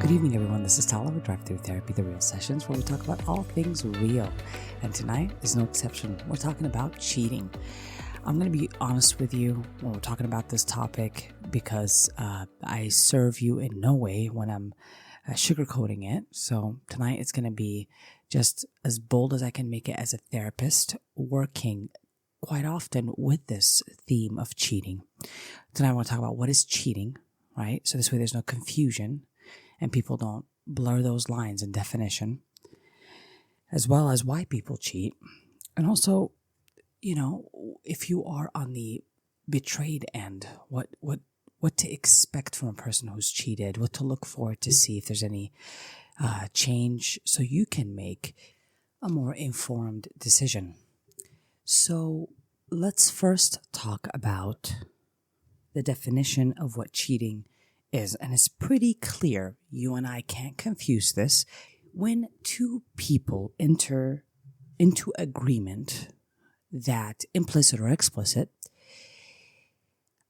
Good evening, everyone. This is Tyler with Drive Thru Therapy, the real sessions where we talk about all things real. And tonight is no exception. We're talking about cheating. I'm going to be honest with you when we're talking about this topic because I serve you in no way when I'm sugarcoating it. So tonight it's going to be just as bold as I can make it as a therapist, working quite often with this theme of cheating. Tonight I want to talk about what is cheating, right? So this way there's no confusion and people don't blur those lines in definition, as well as why people cheat. And also, if you are on the betrayed end, what to expect from a person who's cheated, what to look for to see if there's any change so you can make a more informed decision. So let's first talk about the definition of what cheating is. And it's pretty clear. You and I can't confuse this. When two people enter into agreement that, implicit or explicit,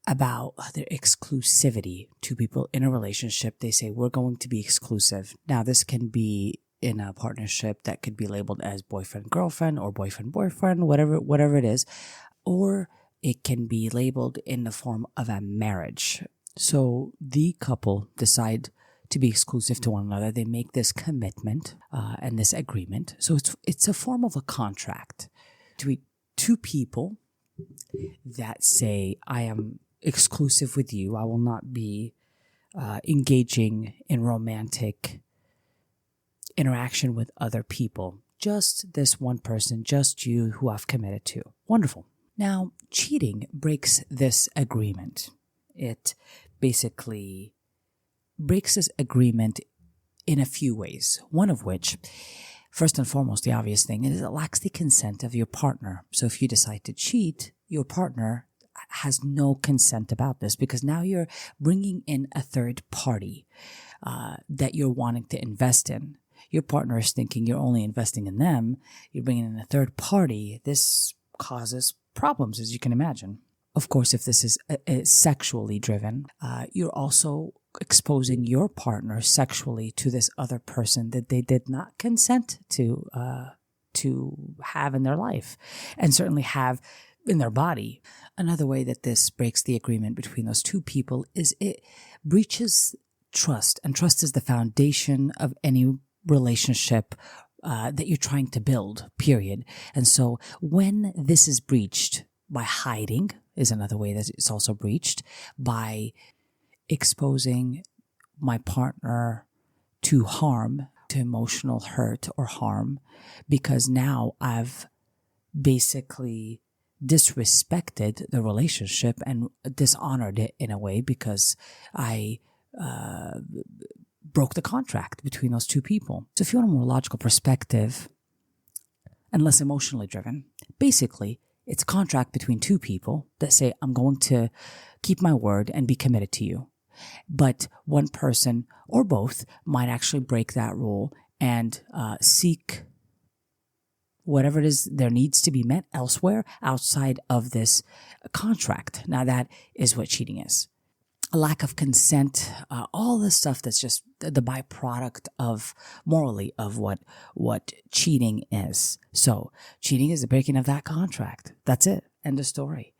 about their exclusivity, two people in a relationship, they say, we're going to be exclusive. Now, this can be in a partnership that could be labeled as boyfriend-girlfriend or boyfriend-boyfriend, whatever it is, or it can be labeled in the form of a marriage. So the couple decide to be exclusive to one another. They make this commitment and this agreement. So it's a form of a contract between two people that say, I am exclusive with you. I will not be engaging in romantic interaction with other people. Just this one person, just you who I've committed to. Wonderful. Now, cheating breaks this agreement. It basically breaks this agreement in a few ways. One of which, first and foremost, the obvious thing is it lacks the consent of your partner. So if you decide to cheat, your partner has no consent about this because now you're bringing in a third party that you're wanting to invest in. Your partner is thinking you're only investing in them. You're bringing in a third party. This causes problems, as you can imagine. Of course, if this is sexually driven, you're also exposing your partner sexually to this other person that they did not consent to have in their life and certainly have in their body. Another way that this breaks the agreement between those two people is it breaches trust, and trust is the foundation of any relationship that you're trying to build, period. And so when this is breached by hiding, is another way that it's also breached, by exposing my partner to harm, to emotional hurt or harm, because now I've basically disrespected the relationship and dishonored it in a way because I broke the contract between those two people. So if you want a more logical perspective and less emotionally driven, basically it's a contract between two people that say, I'm going to keep my word and be committed to you. But one person or both might actually break that rule and seek whatever it is there needs to be met elsewhere outside of this contract. Now that is what cheating is. A lack of consent, all this stuff that's just the byproduct of morally of what cheating is. So cheating is the breaking of that contract. That's it. End of story.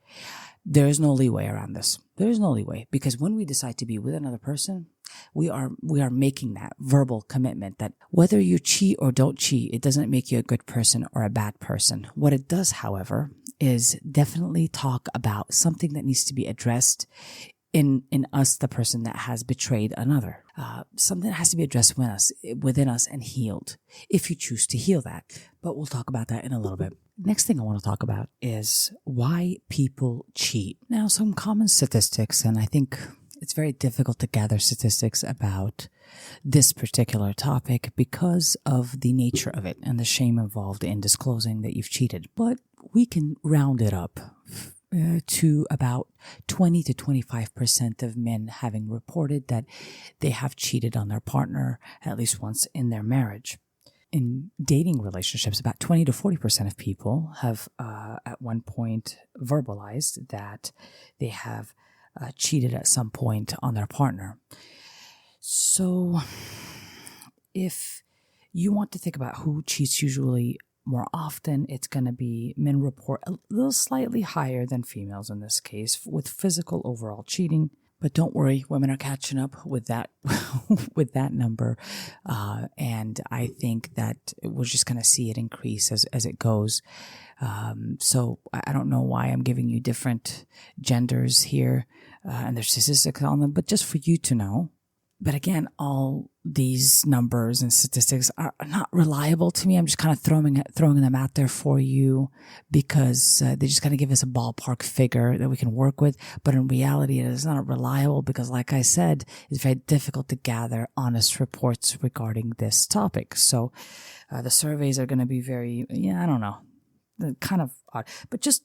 There is no leeway around this. There is no leeway because when we decide to be with another person, we are making that verbal commitment that whether you cheat or don't cheat, it doesn't make you a good person or a bad person. What it does, however, is definitely talk about something that needs to be addressed in us, the person that has betrayed another. Something that has to be addressed within us and healed, if you choose to heal that. But we'll talk about that in a little bit. Next thing I want to talk about is why people cheat. Now, some common statistics, and I think it's very difficult to gather statistics about this particular topic because of the nature of it and the shame involved in disclosing that you've cheated. But we can round it up to about 20 to 25% of men having reported that they have cheated on their partner at least once in their marriage. In dating relationships, about 20 to 40% of people have at one point verbalized that they have cheated at some point on their partner. So if you want to think about who cheats usually more often, it's going to be men report a little slightly higher than females in this case with physical overall cheating. But don't worry, women are catching up with that with that number. And I think that we're just going to see it increase as it goes. So I don't know why I'm giving you different genders here and there's statistics on them, but just for you to know. But again, all these numbers and statistics are not reliable to me. I'm just kind of throwing them out there for you because they just kind of give us a ballpark figure that we can work with. But in reality, it is not reliable because, like I said, it's very difficult to gather honest reports regarding this topic. So the surveys are going to be very, I don't know, kind of odd. But just,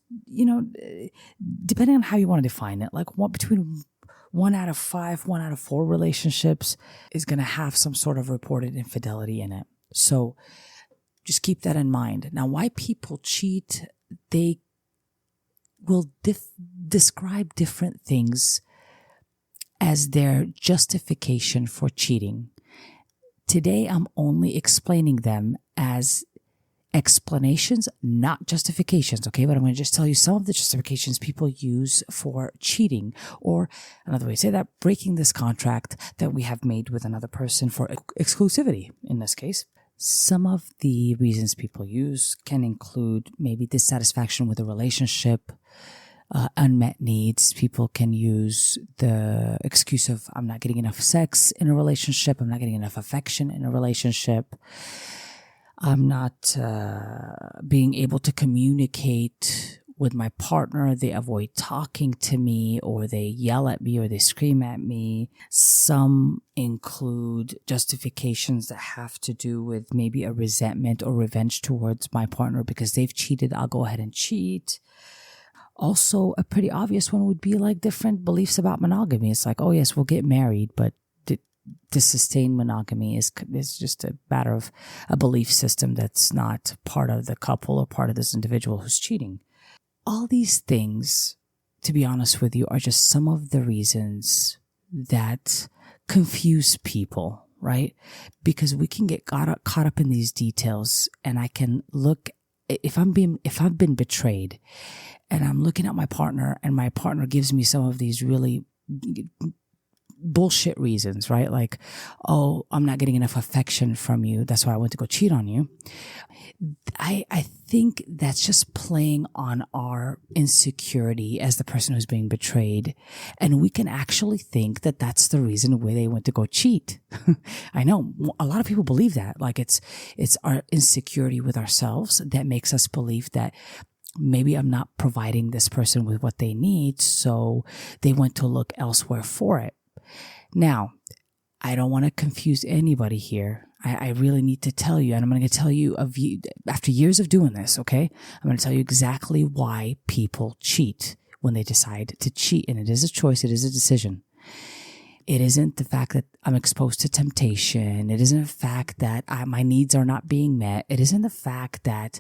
depending on how you want to define it, like between 1 out of 5, 1 out of 4 relationships is going to have some sort of reported infidelity in it. So just keep that in mind. Now, why people cheat, they will describe different things as their justification for cheating. Today, I'm only explaining them as explanations, not justifications, okay? But I'm going to just tell you some of the justifications people use for cheating, or another way to say that, breaking this contract that we have made with another person for exclusivity in this case. Some of the reasons people use can include maybe dissatisfaction with a relationship, unmet needs. People can use the excuse of, I'm not getting enough sex in a relationship, I'm not getting enough affection in a relationship, I'm not being able to communicate with my partner. They avoid talking to me, or they yell at me, or they scream at me. Some include justifications that have to do with maybe a resentment or revenge towards my partner because they've cheated. I'll go ahead and cheat. Also, a pretty obvious one would be like different beliefs about monogamy. It's like, oh yes, we'll get married, but to sustain monogamy is just a matter of a belief system that's not part of the couple or part of this individual who's cheating. All these things, to be honest with you, are just some of the reasons that confuse people, right? Because we can get caught up in these details, and I can look, if I've been betrayed and I'm looking at my partner and my partner gives me some of these really bullshit reasons, right? Like, oh, I'm not getting enough affection from you, that's why I went to go cheat on you. I think that's just playing on our insecurity as the person who's being betrayed. And we can actually think that that's the reason why they went to go cheat. I know a lot of people believe that. Like it's our insecurity with ourselves that makes us believe that maybe I'm not providing this person with what they need, so they went to look elsewhere for it. Now, I don't want to confuse anybody here. I really need to tell you, and I'm going to tell you after years of doing this, okay? I'm going to tell you exactly why people cheat when they decide to cheat. And it is a choice. It is a decision. It isn't the fact that I'm exposed to temptation. It isn't the fact that my needs are not being met. It isn't the fact that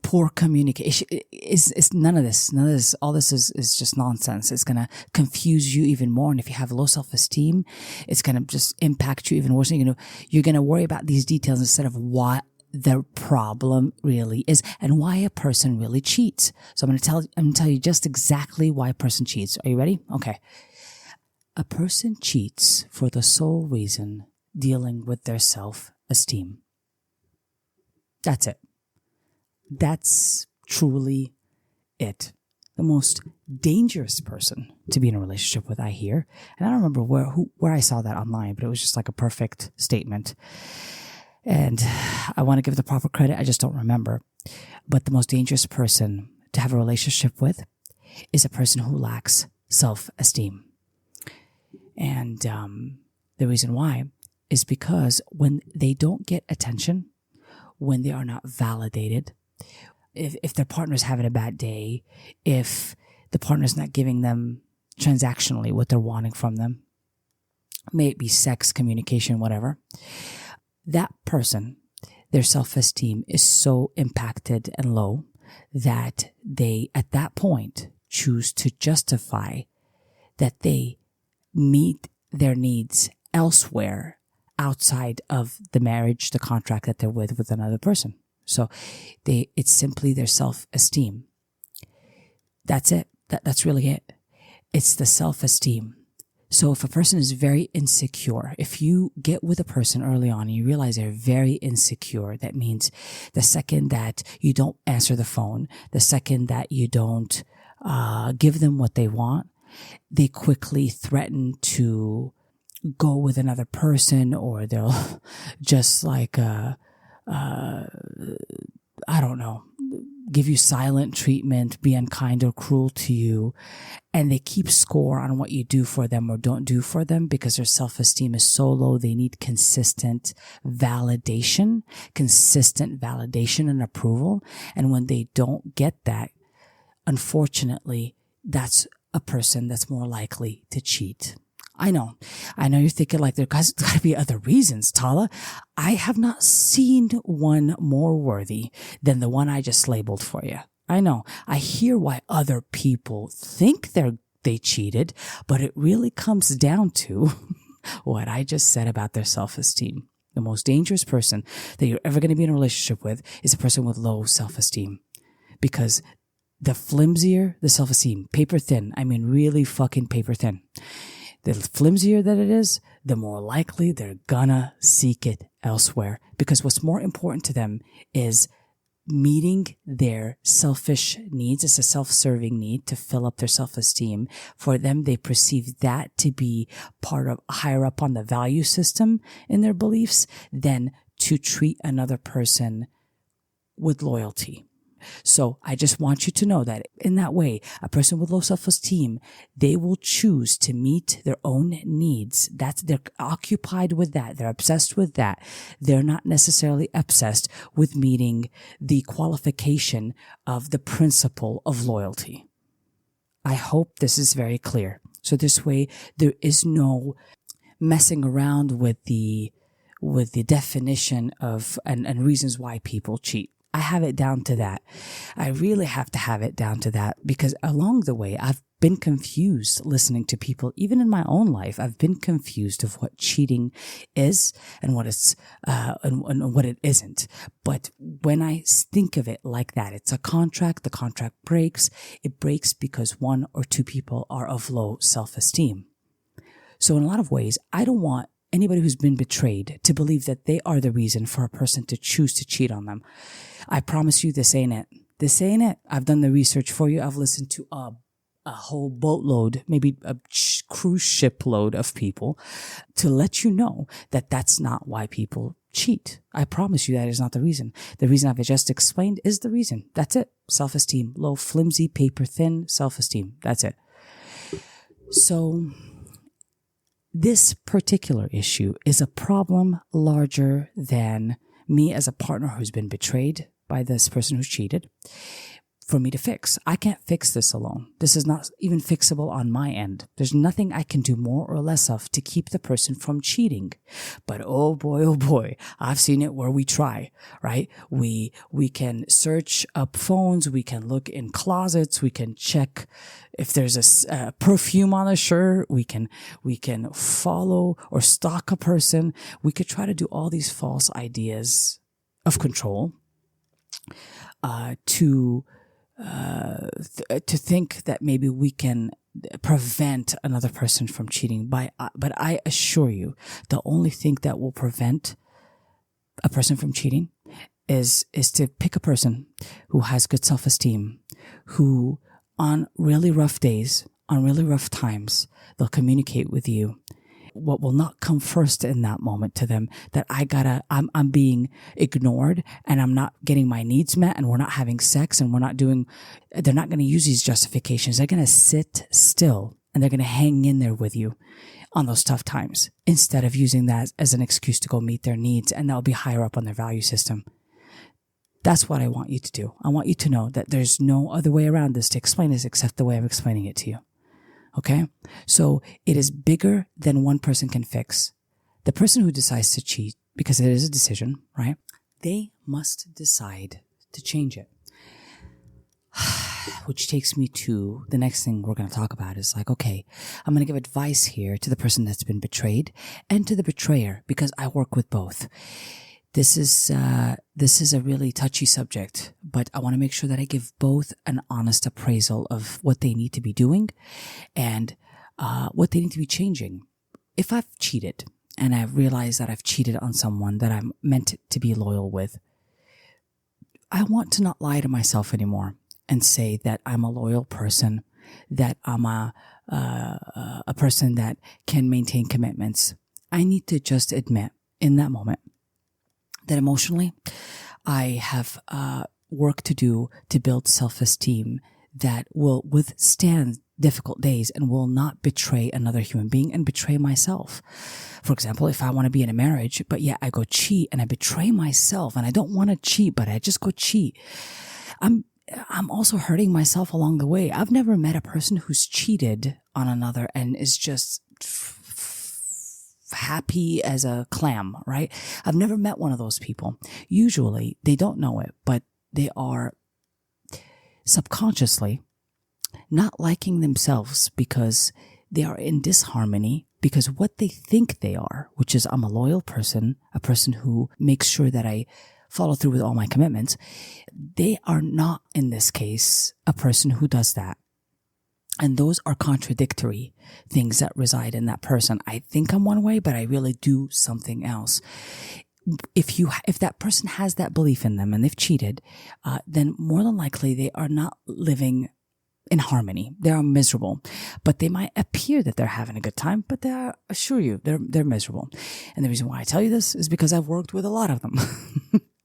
poor communication. It's none of this. None of this. All this is just nonsense. It's going to confuse you even more. And if you have low self-esteem, it's going to just impact you even worse. You're going to worry about these details instead of what the problem really is and why a person really cheats. So I'm going to tell you just exactly why a person cheats. Are you ready? Okay. A person cheats for the sole reason dealing with their self-esteem. That's it. That's truly it. The most dangerous person to be in a relationship with, I hear. And I don't remember where I saw that online, but it was just like a perfect statement. And I want to give the proper credit. I just don't remember. But the most dangerous person to have a relationship with is a person who lacks self-esteem. And the reason why is because when they don't get attention, when they are not validated, if their partner's having a bad day, if the partner's not giving them transactionally what they're wanting from them, may it be sex, communication, whatever, that person, their self-esteem is so impacted and low that they, at that point, choose to justify that they meet their needs elsewhere outside of the marriage, the contract that they're with another person. So it's simply their self-esteem. That's it. That's really it. It's the self-esteem. So if a person is very insecure, if you get with a person early on and you realize they're very insecure, that means the second that you don't answer the phone, the second that you don't give them what they want, they quickly threaten to go with another person, or they'll just like, I don't know, give you silent treatment, be unkind or cruel to you. And they keep score on what you do for them or don't do for them because their self-esteem is so low. They need consistent validation and approval. And when they don't get that, unfortunately, that's a person that's more likely to cheat. I know you're thinking like there's got to be other reasons, Tala. I have not seen one more worthy than the one I just labeled for you. I know. I hear why other people think they cheated, but it really comes down to what I just said about their self-esteem. The most dangerous person that you're ever going to be in a relationship with is a person with low self-esteem, because the flimsier the self-esteem, paper thin, I mean really fucking paper thin, the flimsier that it is, the more likely they're gonna seek it elsewhere, because what's more important to them is meeting their selfish needs. It's a self-serving need to fill up their self-esteem. For them, they perceive that to be part of higher up on the value system in their beliefs than to treat another person with loyalty. So I just want you to know that in that way, a person with low self-esteem, they will choose to meet their own needs. They're occupied with that. They're obsessed with that. They're not necessarily obsessed with meeting the qualification of the principle of loyalty. I hope this is very clear. So this way, there is no messing around with the definition of and reasons why people cheat. I have it down to that. I really have to have it down to that, because along the way, I've been confused listening to people. Even in my own life, I've been confused of what cheating is and what it's and what it isn't. But when I think of it like that, it's a contract. The contract breaks. It breaks because one or two people are of low self-esteem. So in a lot of ways, I don't want anybody who's been betrayed to believe that they are the reason for a person to choose to cheat on them. I promise you, this ain't it. This ain't it. I've done the research for you. I've listened to a whole boatload, maybe a cruise ship load of people to let you know that that's not why people cheat. I promise you that is not the reason. The reason I've just explained is the reason. That's it. Self-esteem. Low, flimsy, paper thin self-esteem. That's it. So this particular issue is a problem larger than me as a partner who's been betrayed by this person who's cheated for me to fix. I can't fix this alone. This is not even fixable on my end. There's nothing I can do more or less of to keep the person from cheating. But oh boy, I've seen it where we try, right? We can search up phones. We can look in closets. We can check if there's a perfume on a shirt. We can follow or stalk a person. We could try to do all these false ideas of control, to think that maybe we can prevent another person from cheating but I assure you, the only thing that will prevent a person from cheating is to pick a person who has good self-esteem, who on really rough days, on really rough times, they'll communicate with you what will not come first in that moment to them, that I'm being ignored and I'm not getting my needs met and we're not having sex and they're not going to use these justifications. They're going to sit still and they're going to hang in there with you on those tough times instead of using that as an excuse to go meet their needs, and that'll be higher up on their value system. That's what I want you to do. I want you to know that there's no other way around this to explain this except the way I'm explaining it to you. Okay? So it is bigger than one person can fix. The person who decides to cheat, because it is a decision, right? They must decide to change it. which takes me to the next thing we're going to talk about is like, okay, I'm going to give advice here to the person that's been betrayed and to the betrayer, because I work with both. This is a really touchy subject, but I want to make sure that I give both an honest appraisal of what they need to be doing and what they need to be changing. If I've cheated and I've realized that I've cheated on someone that I'm meant to be loyal with, I want to not lie to myself anymore and say that I'm a loyal person, that I'm a person that can maintain commitments. I need to just admit in that moment that emotionally, I have work to do to build self-esteem that will withstand difficult days and will not betray another human being and betray myself. For example, if I want to be in a marriage, but yet I go cheat and I betray myself and I don't want to cheat, but I just go cheat, I'm also hurting myself along the way. I've never met a person who's cheated on another and is just happy as a clam, right? I've never met one of those people. Usually they don't know it, but they are subconsciously not liking themselves because they are in disharmony, because what they think they are, which is I'm a loyal person, a person who makes sure that I follow through with all my commitments. They are not, in this case, a person who does that. And those are contradictory things that reside in that person. I think I'm one way, but I really do something else. If that person has that belief in them and they've cheated, then more than likely they are not living in harmony. They are miserable, but they might appear that they're having a good time, but I assure you they're miserable. And the reason why I tell you this is because I've worked with a lot of them.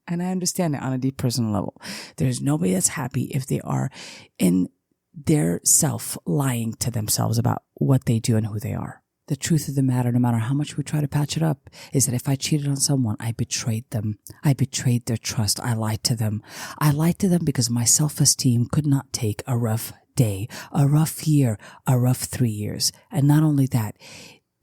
And I understand it on a deep personal level. There's nobody that's happy if they are in their self lying to themselves about what they do and who they are. The truth of the matter, no matter how much we try to patch it up, is that if I cheated on someone, I betrayed them. I betrayed their trust. I lied to them. I lied to them because my self-esteem could not take a rough day, a rough year, a rough 3 years. And not only that,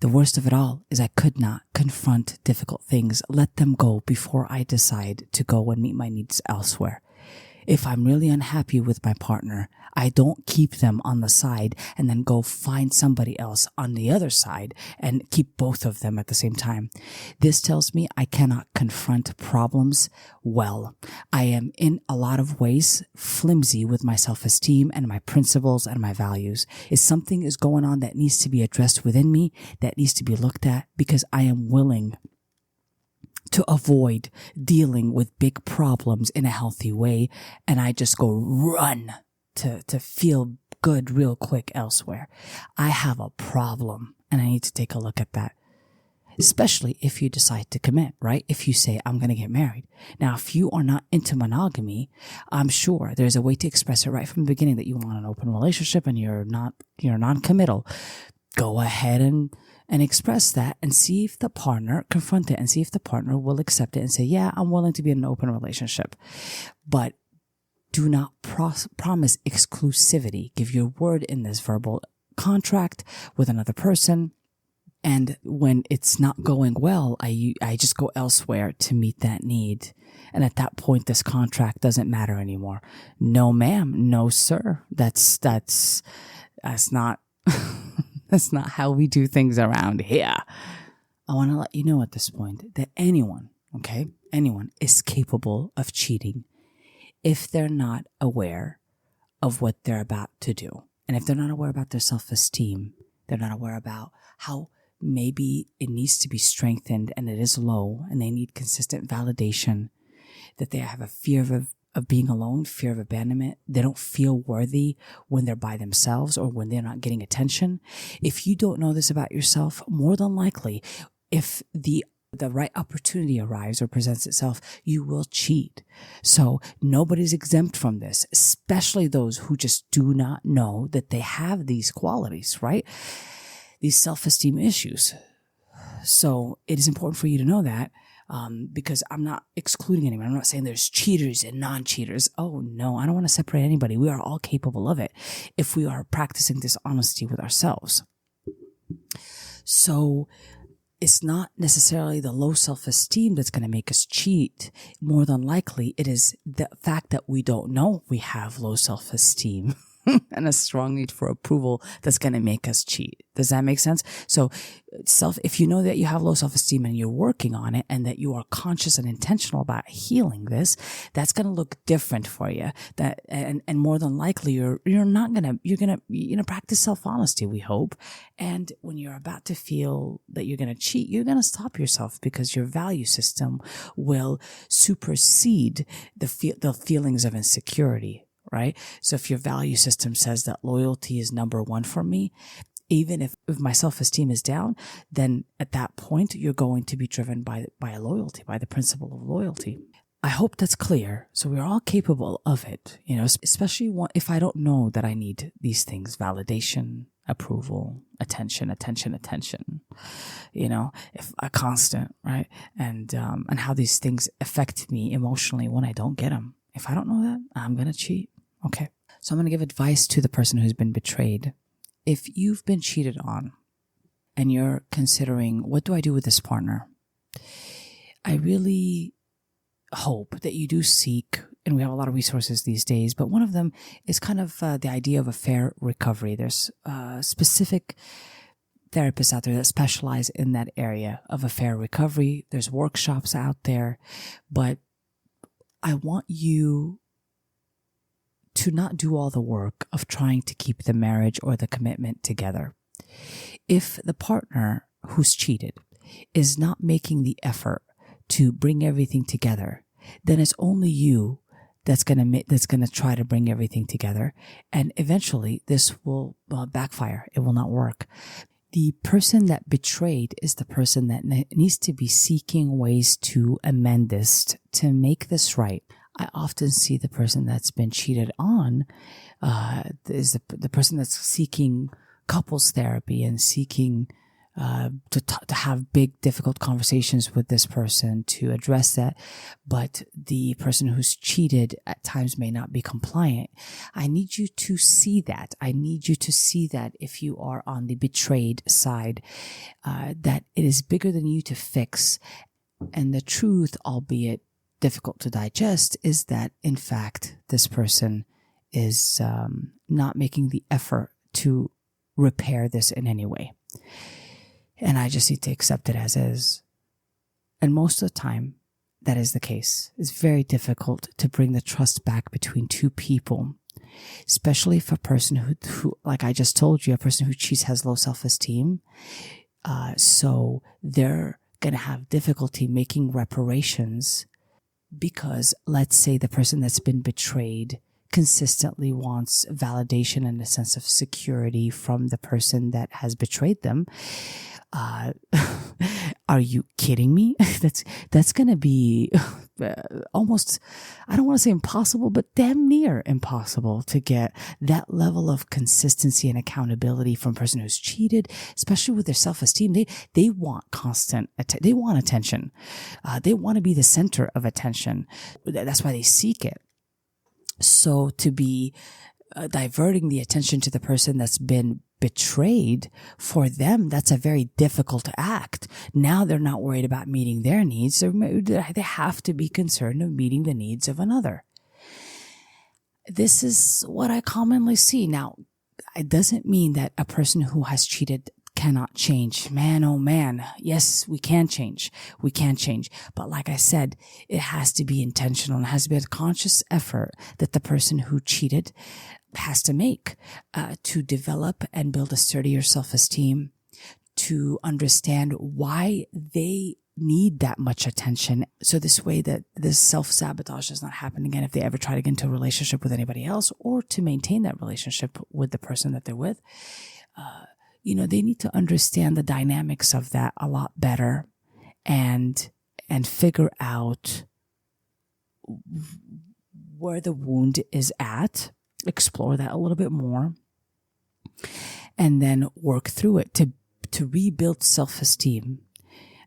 the worst of it all is I could not confront difficult things, let them go before I decide to go and meet my needs elsewhere. If I'm really unhappy with my partner, I don't keep them on the side and then go find somebody else on the other side and keep both of them at the same time. This tells me I cannot confront problems well. I am in a lot of ways flimsy with my self-esteem and my principles and my values. If something is going on that needs to be addressed within me, that needs to be looked at, because I am willing to avoid dealing with big problems in a healthy way, and I just go run to feel good real quick elsewhere. I have a problem and I need to take a look at that. Especially if you decide to commit, right? If you say, I'm going to get married. Now, if you are not into monogamy, I'm sure there's a way to express it right from the beginning that you want an open relationship and you're non-committal. Go ahead and express that and see if the partner, confront it and see if the partner will accept it and say, yeah, I'm willing to be in an open relationship. But do not promise exclusivity. Give your word in this verbal contract with another person. And when it's not going well, I just go elsewhere to meet that need. And at that point, this contract doesn't matter anymore. No, ma'am. No, sir. That's not, that's not how we do things around here. I want to let you know at this point that anyone is capable of cheating if they're not aware of what they're about to do. And if they're not aware about their self-esteem, they're not aware about how maybe it needs to be strengthened and it is low and they need consistent validation, that they have a fear of being alone, fear of abandonment. They don't feel worthy when they're by themselves or when they're not getting attention. If you don't know this about yourself, more than likely, if the right opportunity arrives or presents itself, you will cheat. So nobody's exempt from this, especially those who just do not know that they have these qualities, right? These self-esteem issues. So it is important for you to know that, because I'm not excluding anyone. I'm not saying there's cheaters and non-cheaters. Oh no, I don't want to separate anybody. We are all capable of it if we are practicing this honesty with ourselves. So it's not necessarily the low self-esteem that's going to make us cheat. More than likely, it is the fact that we don't know we have low self-esteem and a strong need for approval that's going to make us cheat. Does that make sense? So if you know that you have low self-esteem and you're working on it and that you are conscious and intentional about healing this, that's going to look different for you. And more than likely you're going to practice self-honesty, we hope. And when you're about to feel that you're going to cheat, you're going to stop yourself because your value system will supersede the feelings of insecurity. Right? So if your value system says that loyalty is number one for me, even if my self-esteem is down, then at that point, you're going to be driven by loyalty, by the principle of loyalty. I hope that's clear. So we're all capable of it, especially if I don't know that I need these things: validation, approval, attention, if a constant, right? And how these things affect me emotionally when I don't get them. If I don't know that, I'm going to cheat. Okay. So I'm going to give advice to the person who's been betrayed. If you've been cheated on and you're considering, what do I do with this partner? I really hope that you do seek, and we have a lot of resources these days, but one of them is kind of the idea of a fair recovery. There's specific therapists out there that specialize in that area of a fair recovery. There's workshops out there, but I want you to not do all the work of trying to keep the marriage or the commitment together. If the partner who's cheated is not making the effort to bring everything together, then it's only you that's going to try to bring everything together, and eventually this will backfire. It will not work. The person that betrayed is the person that needs to be seeking ways to amend this, to make this right. I often see the person that's been cheated on is the person that's seeking couples therapy and seeking to have big, difficult conversations with this person to address that. But the person who's cheated at times may not be compliant. I need you to see that. I need you to see that if you are on the betrayed side, that it is bigger than you to fix. And the truth, albeit difficult to digest, is that in fact this person is not making the effort to repair this in any way. And I just need to accept it as is. And most of the time, that is the case. It's very difficult to bring the trust back between two people, especially if a person who, like I just told you, a person who cheats has low self-esteem. So they're going to have difficulty making reparations because, let's say, the person that's been betrayed consistently wants validation and a sense of security from the person that has betrayed them. Are you kidding me? That's going to be almost, I don't want to say impossible, but damn near impossible to get that level of consistency and accountability from a person who's cheated, especially with their self-esteem. They want they want attention. They want to be the center of attention. That's why they seek it. So to be diverting the attention to the person that's been betrayed, for them, that's a very difficult act. Now they're not worried about meeting their needs. They have to be concerned of meeting the needs of another. This is what I commonly see. Now, it doesn't mean that a person who has cheated cannot change. Man, oh man. Yes, we can change. We can change. But like I said, it has to be intentional. It has to be a conscious effort that the person who cheated has to make to develop and build a sturdier self-esteem, to understand why they need that much attention. So this way that this self-sabotage does not happen again if they ever try to get into a relationship with anybody else, or to maintain that relationship with the person that they're with. They need to understand the dynamics of that a lot better and figure out where the wound is at, explore that a little bit more, and then work through it to rebuild self-esteem.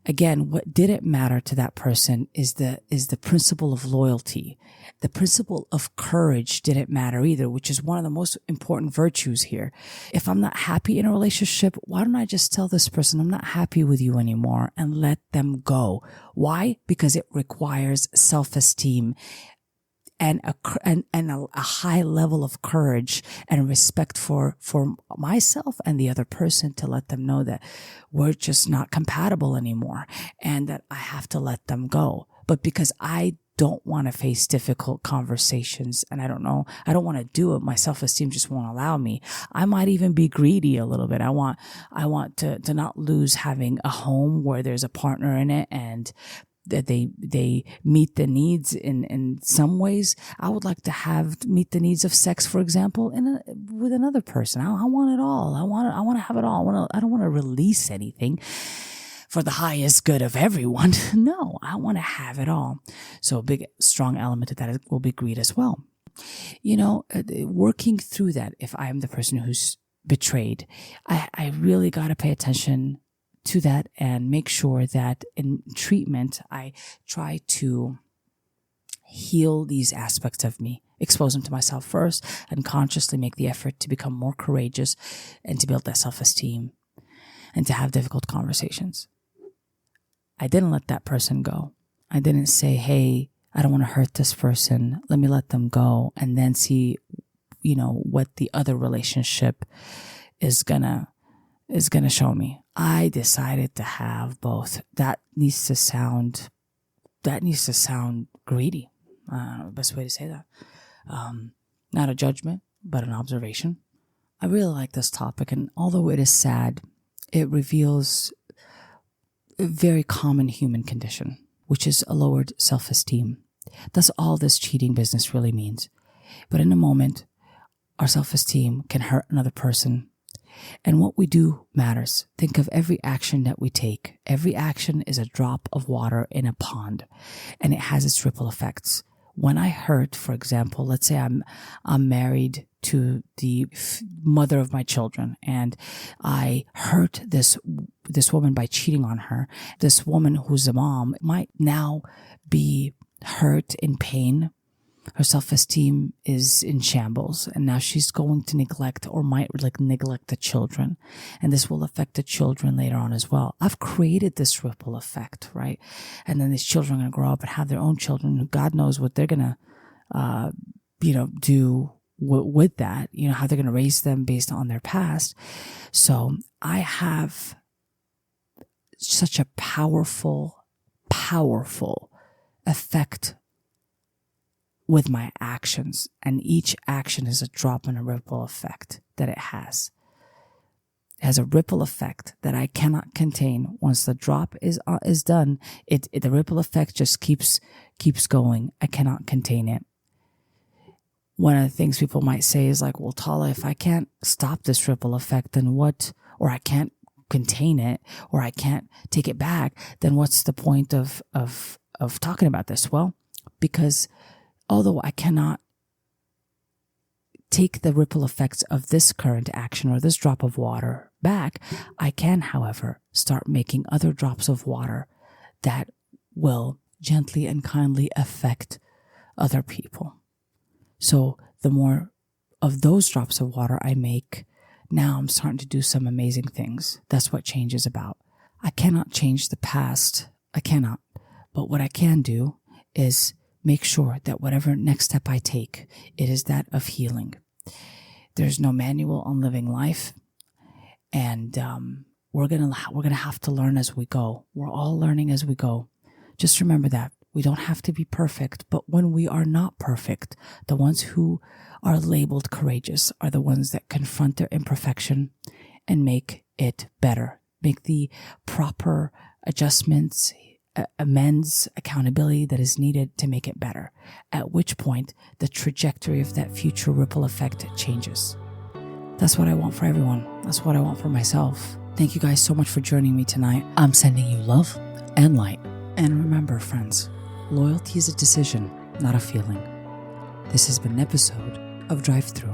Again, what didn't matter to that person is the principle of loyalty. The principle of courage didn't matter either, which is one of the most important virtues here. If I'm not happy in a relationship, why don't I just tell this person I'm not happy with you anymore and let them go? Why? Because it requires self-esteem and a high level of courage and respect for myself and the other person, to let them know that we're just not compatible anymore and that I have to let them go. But because I don't want to face difficult conversations and I don't want to do it, my self-esteem just won't allow me. I might even be greedy a little bit. I want to not lose having a home where there's a partner in it and that they meet the needs in some ways. I would like to meet the needs of sex, for example, with another person. I want it all. I want to have it all. I don't want to release anything for the highest good of everyone. No, I want to have it all. So a big, strong element of that will be greed as well. Working through that, if I am the person who's betrayed, I really got to pay attention to that and make sure that in treatment, I try to heal these aspects of me, expose them to myself first, and consciously make the effort to become more courageous and to build that self-esteem and to have difficult conversations. I didn't let that person go. I didn't say, hey, I don't want to hurt this person. Let me let them go and then see, what the other relationship is gonna show me. I decided to have both. That needs to sound greedy. Best way to say that. Not a judgment, but an observation. I really like this topic, and although it is sad, it reveals a very common human condition, which is a lowered self-esteem. That's all this cheating business really means. But in a moment, our self-esteem can hurt another person. And what we do matters. Think of every action that we take. Every action is a drop of water in a pond, and it has its ripple effects. When I hurt, for example, let's say I'm married to the mother of my children, and I hurt this woman by cheating on her. This woman who's a mom might now be hurt, in pain. Her self-esteem is in shambles, and now she's going to neglect the children, and this will affect the children later on as well. I've created this ripple effect, right? And then these children are going to grow up and have their own children. God knows what they're going to, do with that, how they're going to raise them based on their past. So I have such a powerful effect with my actions, and each action is a drop in a ripple effect that it has. It has a ripple effect that I cannot contain. Once the drop is done, the ripple effect just keeps going. I cannot contain it. One of the things people might say is like, well, Tala, if I can't stop this ripple effect, then what? Or I can't contain it, or I can't take it back, then what's the point of talking about this? Well, because although I cannot take the ripple effects of this current action or this drop of water back, I can, however, start making other drops of water that will gently and kindly affect other people. So the more of those drops of water I make, now I'm starting to do some amazing things. That's what change is about. I cannot change the past. I cannot. But what I can do is make sure that whatever next step I take, it is that of healing. There's no manual on living life, and we're gonna have to learn as we go. We're all learning as we go. Just remember that we don't have to be perfect, but when we are not perfect, the ones who are labeled courageous are the ones that confront their imperfection and make it better. Make the proper adjustments, amends, accountability that is needed to make it better, at which point the trajectory of that future ripple effect changes. That's what I want for everyone. That's what I want for myself. Thank you guys so much for joining me tonight. I'm sending you love and light. And remember, friends, loyalty is a decision, not a feeling. This has been an episode of Drive Thru.